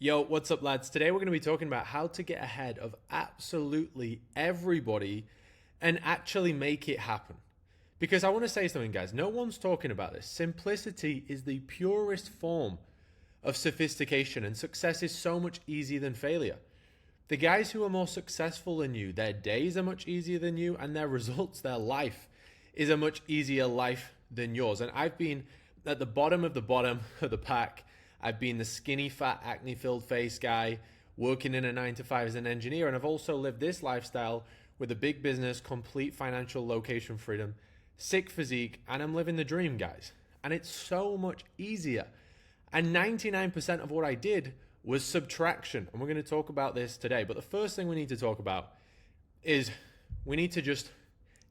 Yo, what's up, lads? Today we're going to be talking about how to get ahead of absolutely everybody and actually make it happen. Because I want to say something, guys. No one's talking about this. Simplicity is the purest form of sophistication, and success is so much easier than failure. The guys who are more successful than you, their days are much easier than you, and their results, their life, is a much easier life than yours. And I've been at the bottom of the pack. I've been the skinny, fat, acne-filled face guy working in a 9 to 5 as an engineer. And I've also lived this lifestyle with a big business, complete financial location freedom, sick physique, and I'm living the dream, guys. And it's so much easier. And 99% of what I did was subtraction. And we're going to talk about this today. But the first thing we need to talk about is we need to just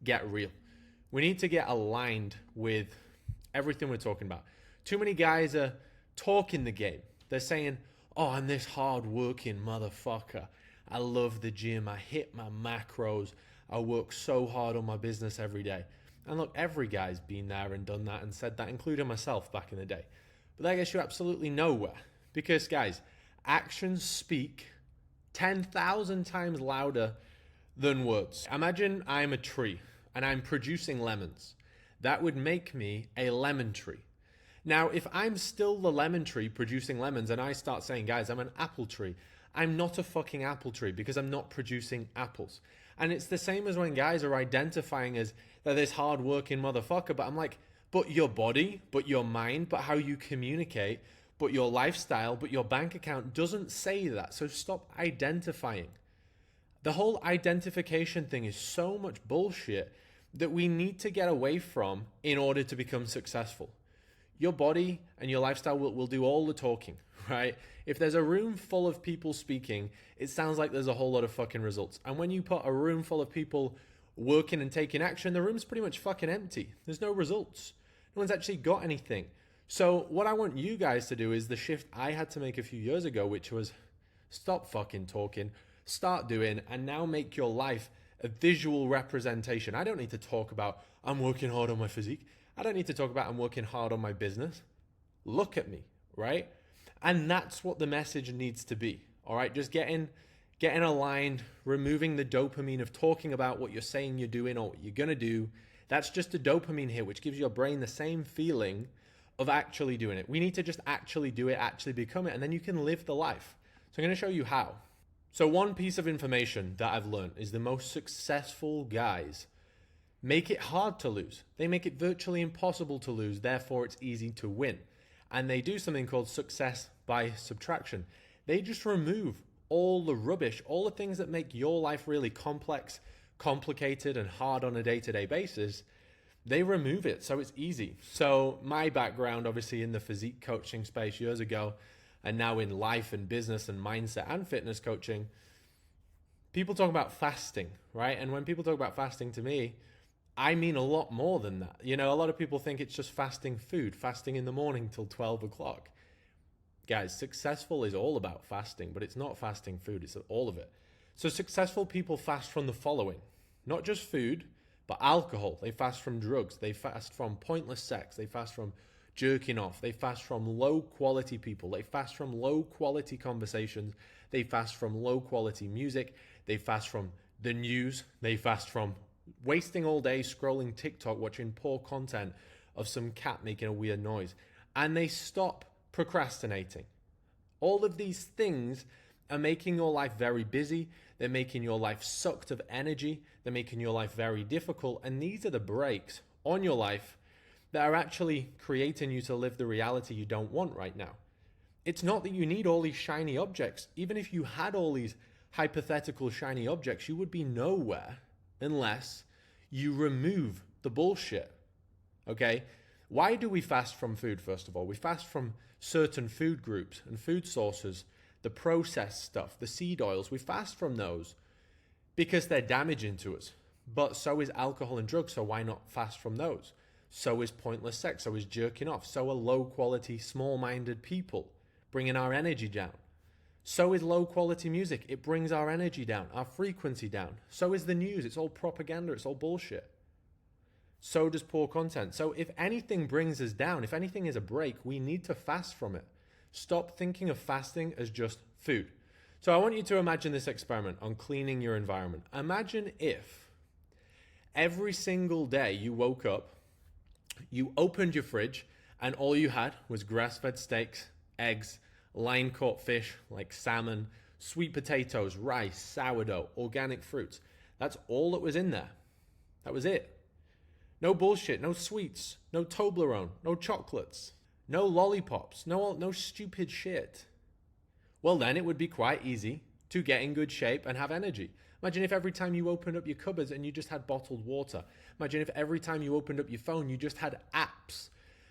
get real. We need to get aligned with everything we're talking about. Too many guys are talking the game. They're saying, oh, I'm this hard-working motherfucker. I love the gym. I hit my macros. I work so hard on my business every day. And look, every guy's been there and done that and said that, including myself back in the day. But that gets you absolutely nowhere. Because, guys, actions speak 10,000 times louder than words. Imagine I'm a tree and I'm producing lemons. That would make me a lemon tree. Now, if I'm still the lemon tree producing lemons and I start saying, guys, I'm an apple tree, I'm not a fucking apple tree because I'm not producing apples. And it's the same as when guys are identifying as they're this hard-working motherfucker, but I'm like, but your body, but your mind, but how you communicate, but your lifestyle, but your bank account doesn't say that. So stop identifying. The whole identification thing is so much bullshit that we need to get away from in order to become successful. Your body and your lifestyle will do all the talking, right? If there's a room full of people speaking, it sounds like there's a whole lot of fucking results. And when you put a room full of people working and taking action, the room's pretty much fucking empty. There's no results. No one's actually got anything. So what I want you guys to do is the shift I had to make a few years ago, which was stop fucking talking, start doing, and now make your life a visual representation. I don't need to talk about I'm working hard on my physique. I don't need to talk about I'm working hard on my business. Look at me, right? And that's what the message needs to be, all right? Just getting aligned, removing the dopamine of talking about what you're saying you're doing or what you're going to do. That's just a dopamine hit, which gives your brain the same feeling of actually doing it. We need to just actually do it, actually become it, and then you can live the life. So I'm going to show you how. So one piece of information that I've learned is the most successful guys make it hard to lose. They make it virtually impossible to lose, therefore it's easy to win. And they do something called success by subtraction. They just remove all the rubbish, all the things that make your life really complex, complicated, and hard on a day-to-day basis. They remove it, so it's easy. So my background, obviously in the physique coaching space years ago, and now in life and business and mindset and fitness coaching, people talk about fasting, right? And when people talk about fasting to me, I mean a lot more than that. You know, a lot of people think it's just fasting food, fasting in the morning till 12 o'clock. Guys, successful is all about fasting, but it's not fasting food, it's all of it. So successful people fast from the following: not just food, but alcohol. They fast from drugs. They fast from pointless sex. They fast from jerking off. They fast from low quality people. They fast from low quality conversations. They fast from low quality music. They fast from the news. They fast from wasting all day scrolling TikTok, watching poor content of some cat making a weird noise. And they stop procrastinating. All of these things are making your life very busy. They're making your life sucked of energy. They're making your life very difficult. And these are the brakes on your life that are actually creating you to live the reality you don't want right now. It's not that you need all these shiny objects. Even if you had all these hypothetical shiny objects, you would be nowhere unless you remove the bullshit, okay? Why do we fast from food, first of all? We fast from certain food groups and food sources, the processed stuff, the seed oils. We fast from those because they're damaging to us. But so is alcohol and drugs, so why not fast from those? So is pointless sex, so is jerking off, so are low-quality, small-minded people bringing our energy down. So is low-quality music. It brings our energy down, our frequency down. So is the news. It's all propaganda. It's all bullshit. So does poor content. So if anything brings us down, if anything is a break, we need to fast from it. Stop thinking of fasting as just food. So I want you to imagine this experiment on cleaning your environment. Imagine if every single day you woke up, you opened your fridge, and all you had was grass-fed steaks, eggs, line-caught fish like salmon, sweet potatoes, rice, sourdough, organic fruits. That's all that was in there. That was it. No bullshit, no sweets, no Toblerone, no chocolates, no lollipops, no stupid shit. Well, then it would be quite easy to get in good shape and have energy. Imagine if every time you opened up your cupboards and you just had bottled water. Imagine if every time you opened up your phone, you just had apps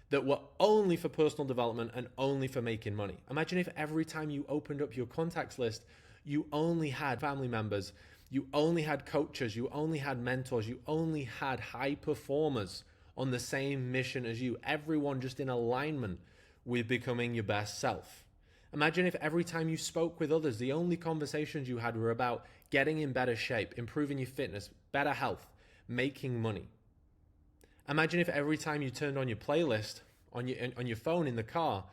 that were only for personal development and only for making money. Imagine if every time you opened up your contacts list, you only had family members, you only had coaches, you only had mentors, you only had high performers on the same mission as you, everyone just in alignment with becoming your best self. Imagine if every time you spoke with others, the only conversations you had were about getting in better shape, improving your fitness, better health, making money. Imagine if every time you turned on your playlist on your phone in the car,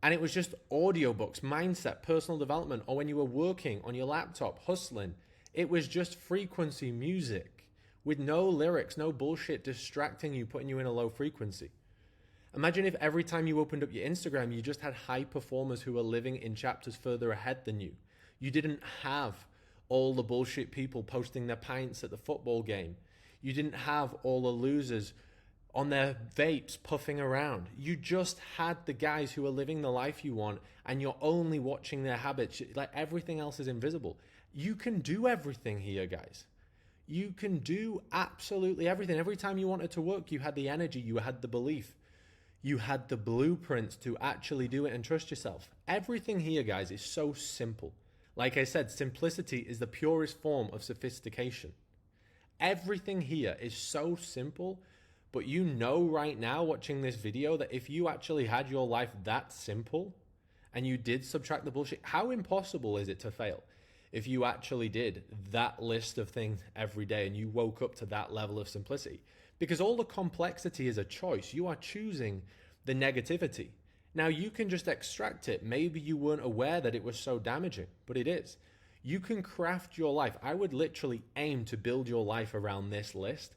and it was just audiobooks, mindset, personal development, or when you were working on your laptop, hustling, it was just frequency music with no lyrics, no bullshit distracting you, putting you in a low frequency. Imagine if every time you opened up your Instagram, you just had high performers who were living in chapters further ahead than you. You didn't have all the bullshit people posting their pints at the football game. You didn't have all the losers on their vapes puffing around. You just had the guys who are living the life you want, and you're only watching their habits. Like, everything else is invisible. You can do everything here, guys. You can do absolutely everything. Every time you wanted to work, you had the energy, you had the belief, you had the blueprints to actually do it and trust yourself. Everything here, guys, is so simple. Like I said, simplicity is the purest form of sophistication. Everything here is so simple, but you know right now watching this video that if you actually had your life that simple and you did subtract the bullshit, how impossible is it to fail? If you actually did that list of things every day and you woke up to that level of simplicity, because all the complexity is a choice. You are choosing the negativity. Now you can just extract it. Maybe you weren't aware that it was so damaging, but it is. You can craft your life. I would literally aim to build your life around this list,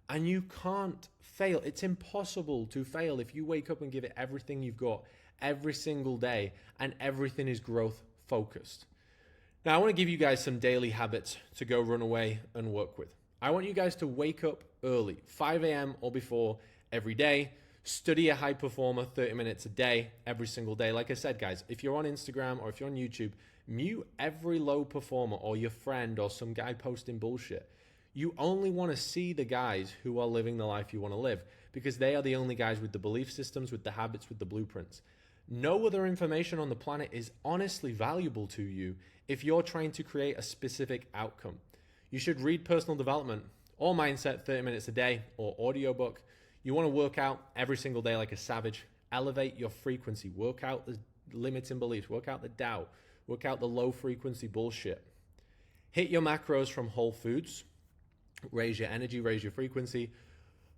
and you can't fail. It's impossible to fail if you wake up and give it everything you've got every single day and everything is growth focused. Now, I want to give you guys some daily habits to go run away and work with. I want you guys to wake up early, 5 a.m. or before every day. Study a high performer 30 minutes a day, every single day. Like I said, guys, if you're on Instagram or if you're on YouTube, mute every low performer or your friend or some guy posting bullshit. You only want to see the guys who are living the life you want to live, because they are the only guys with the belief systems, with the habits, with the blueprints. No other information on the planet is honestly valuable to you if you're trying to create a specific outcome. You should read personal development or mindset 30 minutes a day, or audiobook. You want to work out every single day like a savage. Elevate your frequency. Work out the limiting beliefs. Work out the doubt. Work out the low frequency bullshit. Hit your macros from whole foods. Raise your energy, raise your frequency.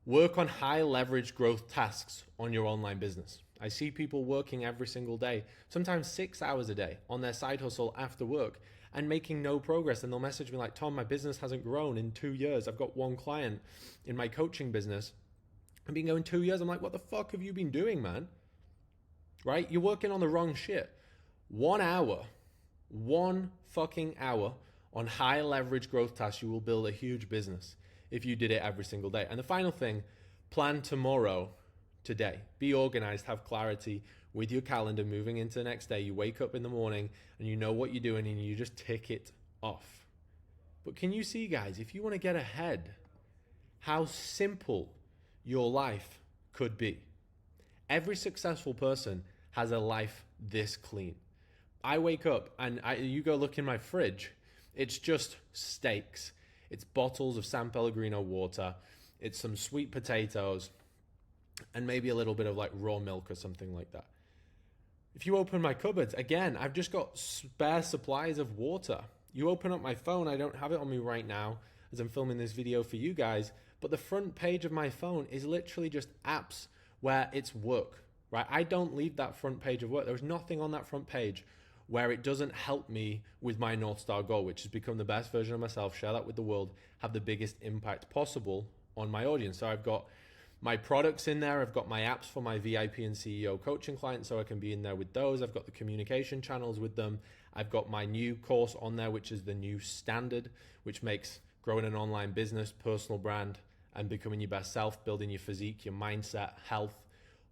Work on high leverage growth tasks on your online business. I see people working every single day, sometimes 6 hours a day on their side hustle after work, and making no progress. And they'll message me like, Tom, my business hasn't grown in 2 years. I've got one client in my coaching business. I've been going 2 years. I'm like, what the fuck have you been doing, man? Right? You're working on the wrong shit. 1 hour, 1 fucking hour on high leverage growth tasks, you will build a huge business if you did it every single day. And the final thing, plan tomorrow today. Be organized, have clarity with your calendar moving into the next day. You wake up in the morning and you know what you're doing and you just tick it off. But can you see, guys, if you want to get ahead, how simple your life could be? Every successful person has a life this clean. I wake up and you go look in my fridge, it's just steaks. It's bottles of San Pellegrino water. It's some sweet potatoes and maybe a little bit of like raw milk or something like that. If you open my cupboards, again, I've just got spare supplies of water. You open up my phone, I don't have it on me right now as I'm filming this video for you guys, but the front page of my phone is literally just apps where it's work. right? I don't leave that front page of work. There's nothing on that front page where it doesn't help me with my North Star goal, which is become the best version of myself, share that with the world, have the biggest impact possible on my audience. So I've got my products in there. I've got my apps for my VIP and CEO coaching clients, so I can be in there with those. I've got the communication channels with them. I've got my new course on there, which is the new standard, which makes growing an online business, personal brand, and becoming your best self, building your physique, your mindset, health,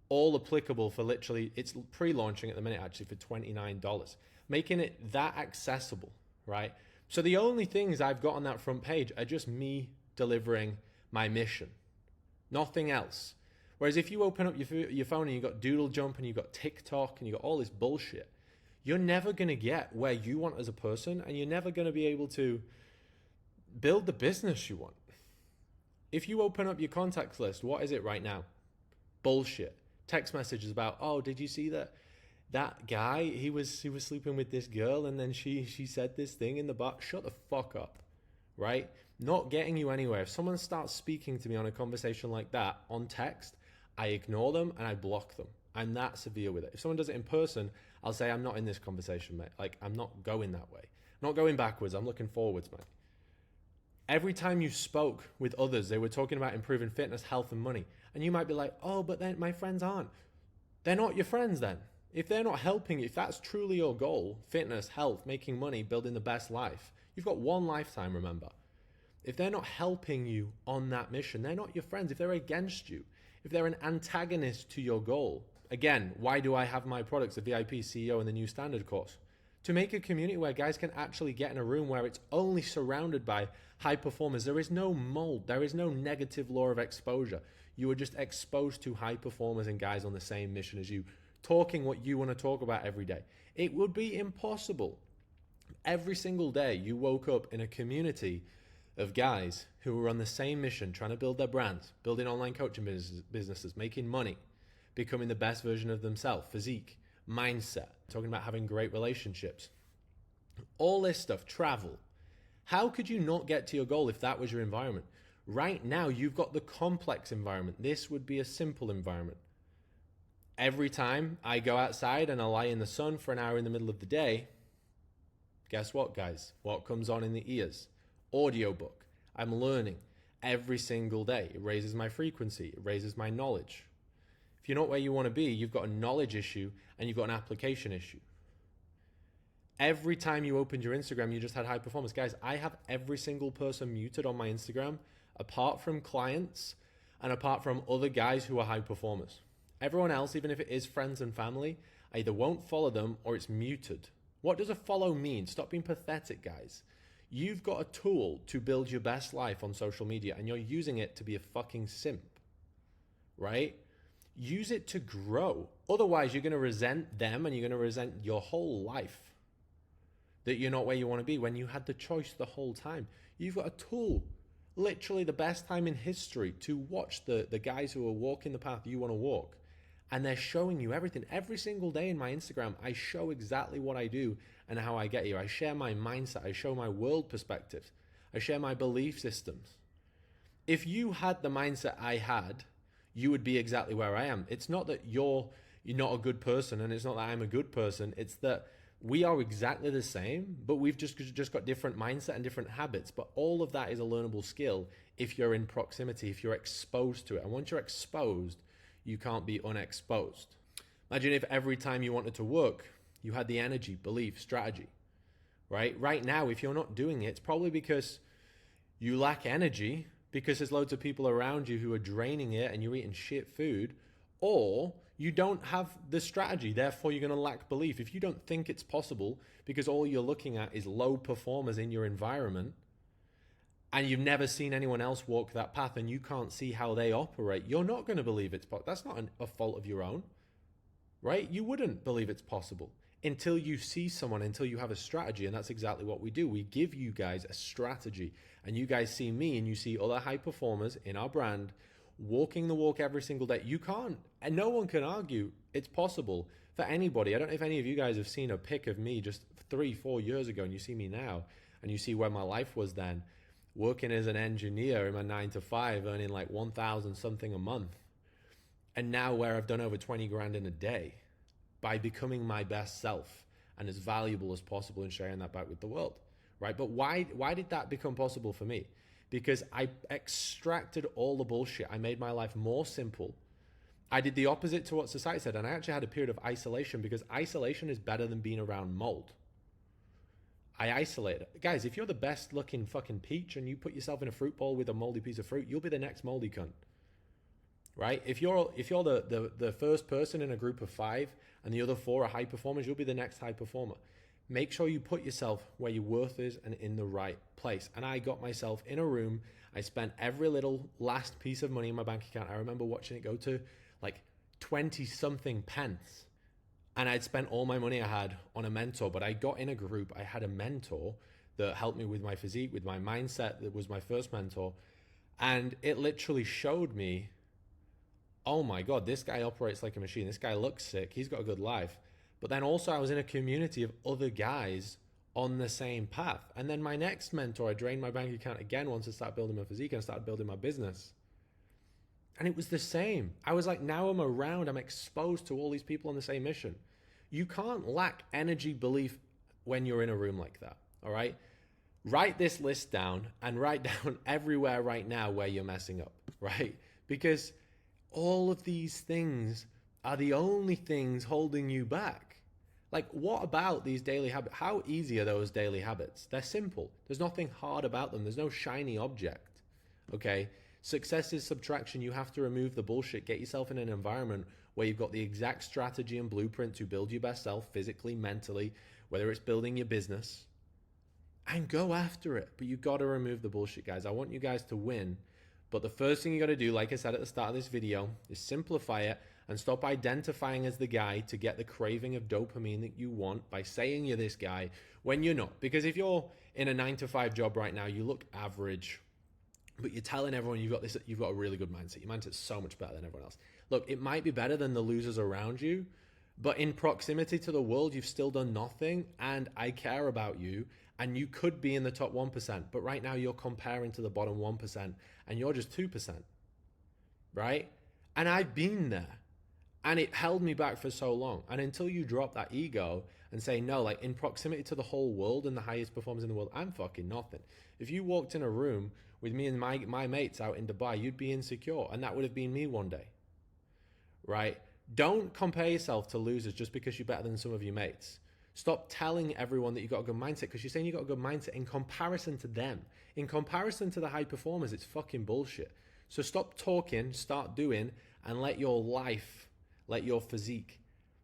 all applicable for literally, it's pre-launching at the minute actually for $29, making it that accessible, right? So the only things I've got on that front page are just me delivering my mission, nothing else. Whereas if you open up your phone and you've got Doodle Jump and you've got TikTok and you've got all this bullshit, you're never going to get where you want as a person, and you're never going to be able to build the business you want. If you open up your contacts list, what is it right now? Bullshit. Text messages about, oh, did you see that guy? He was sleeping with this girl, and then she said this thing in the bar. Shut the fuck up, right? Not getting you anywhere. If someone starts speaking to me on a conversation like that on text, I ignore them and I block them. I'm that severe with it. If someone does it in person, I'll say, I'm not in this conversation, mate. Like, I'm not going that way. I'm not going backwards. I'm looking forwards, mate. Every time you spoke with others, they were talking about improving fitness, health, and money. And you might be like, oh, but then my friends aren't. They're not your friends then. If they're not helping you, if that's truly your goal, fitness, health, making money, building the best life, you've got one lifetime, remember. If they're not helping you on that mission, they're not your friends. If they're against you, if they're an antagonist to your goal. Again, why do I have my products, the VIP, CEO, and the new standard course? To make a community where guys can actually get in a room where it's only surrounded by high performers. There is no mold. There is no negative law of exposure. You are just exposed to high performers and guys on the same mission as you, talking what you want to talk about every day. It would be impossible. Every single day you woke up in a community of guys who were on the same mission, trying to build their brands, building online coaching businesses, making money, becoming the best version of themselves, physique, mindset, talking about having great relationships, all this stuff, travel. How could you not get to your goal if that was your environment? Right now, you've got the complex environment. This would be a simple environment. Every time I go outside and I lie in the sun for an hour in the middle of the day, guess what, guys? What comes on in the ears? Audiobook. I'm learning every single day. It raises my frequency. It raises my knowledge. If you're not where you want to be, you've got a knowledge issue and you've got an application issue. Every time you opened your Instagram, you just had high performance. Guys, I have every single person muted on my Instagram, apart from clients and apart from other guys who are high performers. Everyone else, even if it is friends and family, I either won't follow them or it's muted. What does a follow mean? Stop being pathetic, guys. You've got a tool to build your best life on social media and you're using it to be a fucking simp, right? Use it to grow. Otherwise, you're going to resent them and you're going to resent your whole life that you're not where you want to be when you had the choice the whole time. You've got a tool, literally the best time in history, to watch the guys who are walking the path you want to walk. And they're showing you everything. Every single day in my Instagram, I show exactly what I do and how I get here. I share my mindset. I show my world perspectives. I share my belief systems. If you had the mindset I had, you would be exactly where I am. It's not that you're not a good person, and it's not that I'm a good person. It's that we are exactly the same, but we've just got different mindset and different habits. But all of that is a learnable skill if you're in proximity, if you're exposed to it. And once you're exposed, you can't be unexposed. Imagine if every time you wanted to work, you had the energy, belief, strategy, right? Right now, if you're not doing it, it's probably because you lack energy, because there's loads of people around you who are draining it and you're eating shit food, or you don't have the strategy, therefore you're going to lack belief. If you don't think it's possible because all you're looking at is low performers in your environment and you've never seen anyone else walk that path and you can't see how they operate, you're not going to believe it's possible. That's not a fault of your own, right? You wouldn't believe it's possible until you see someone, until you have a strategy. And that's exactly what we do. We give you guys a strategy, and you guys see me and you see other high performers in our brand walking the walk every single day. You can't, and no one can argue it's possible for anybody. I don't know if any of you guys have seen a pic of me just 3-4 years ago and you see me now and you see where my life was then, working as an engineer in my 9 to 5, earning like 1,000 something a month. And now where I've done over 20 grand in a day by becoming my best self and as valuable as possible and sharing that back with the world, right? But why did that become possible for me? Because I extracted all the bullshit. I made my life more simple. I did the opposite to what society said. And I actually had a period of isolation, because isolation is better than being around mold. I isolated. Guys, if you're the best looking fucking peach and you put yourself in a fruit bowl with a moldy piece of fruit, you'll be the next moldy cunt. Right? If you're the first person in a group of 5 and the other 4 are high performers, you'll be the next high performer. Make sure you put yourself where your worth is and in the right place. And I got myself in a room. I spent every little last piece of money in my bank account. I remember watching it go to like 20 something pence. And I'd spent all my money I had on a mentor, but I got in a group. I had a mentor that helped me with my physique, with my mindset. That was my first mentor. And it literally showed me, oh my God, this guy operates like a machine. This guy looks sick. He's got a good life. But then also I was in a community of other guys on the same path. And then my next mentor, I drained my bank account again once I started building my physique and started building my business. And it was the same. I was like, now I'm around, I'm exposed to all these people on the same mission. You can't lack energy, belief when you're in a room like that, all right? Write this list down and write down everywhere right now where you're messing up, right? Because all of these things are the only things holding you back. Like, what about these daily habits? How easy are those daily habits? They're simple. There's nothing hard about them. There's no shiny object, okay? Success is subtraction. You have to remove the bullshit. Get yourself in an environment where you've got the exact strategy and blueprint to build your best self physically, mentally, whether it's building your business, and go after it. But you've got to remove the bullshit, guys. I want you guys to win. But the first thing you got to do, like I said at the start of this video, is simplify it and stop identifying as the guy to get the craving of dopamine that you want by saying you're this guy when you're not. Because if you're in a 9-to-5 job right now, you look average, but you're telling everyone you've got a really good mindset. Your mindset's so much better than everyone else. Look, it might be better than the losers around you, but in proximity to the world, you've still done nothing, and I care about you, and you could be in the top 1%, but right now you're comparing to the bottom 1%, and you're just 2%, right? And I've been there, and it held me back for so long. And until you drop that ego and say, no, like in proximity to the whole world and the highest performers in the world, I'm fucking nothing. If you walked in a room with me and my mates out in Dubai, you'd be insecure, and that would have been me one day, right? Don't compare yourself to losers just because you're better than some of your mates. Stop telling everyone that you've got a good mindset, because you're saying you've got a good mindset in comparison to them. In comparison to the high performers, it's fucking bullshit. So stop talking, start doing, and let your life, let your physique,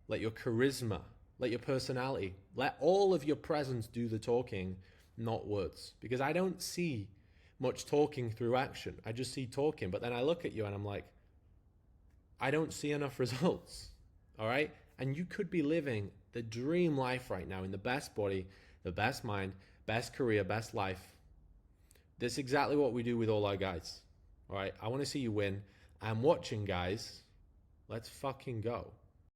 let your charisma, let your personality, let all of your presence do the talking, not words. Because I don't see much talking through action. I just see talking. But then I look at you and I'm like, I don't see enough results. All right? And you could be living the dream life right now in the best body, the best mind, best career, best life. That's exactly what we do with all our guys. All right? I want to see you win. I'm watching, guys. Let's fucking go.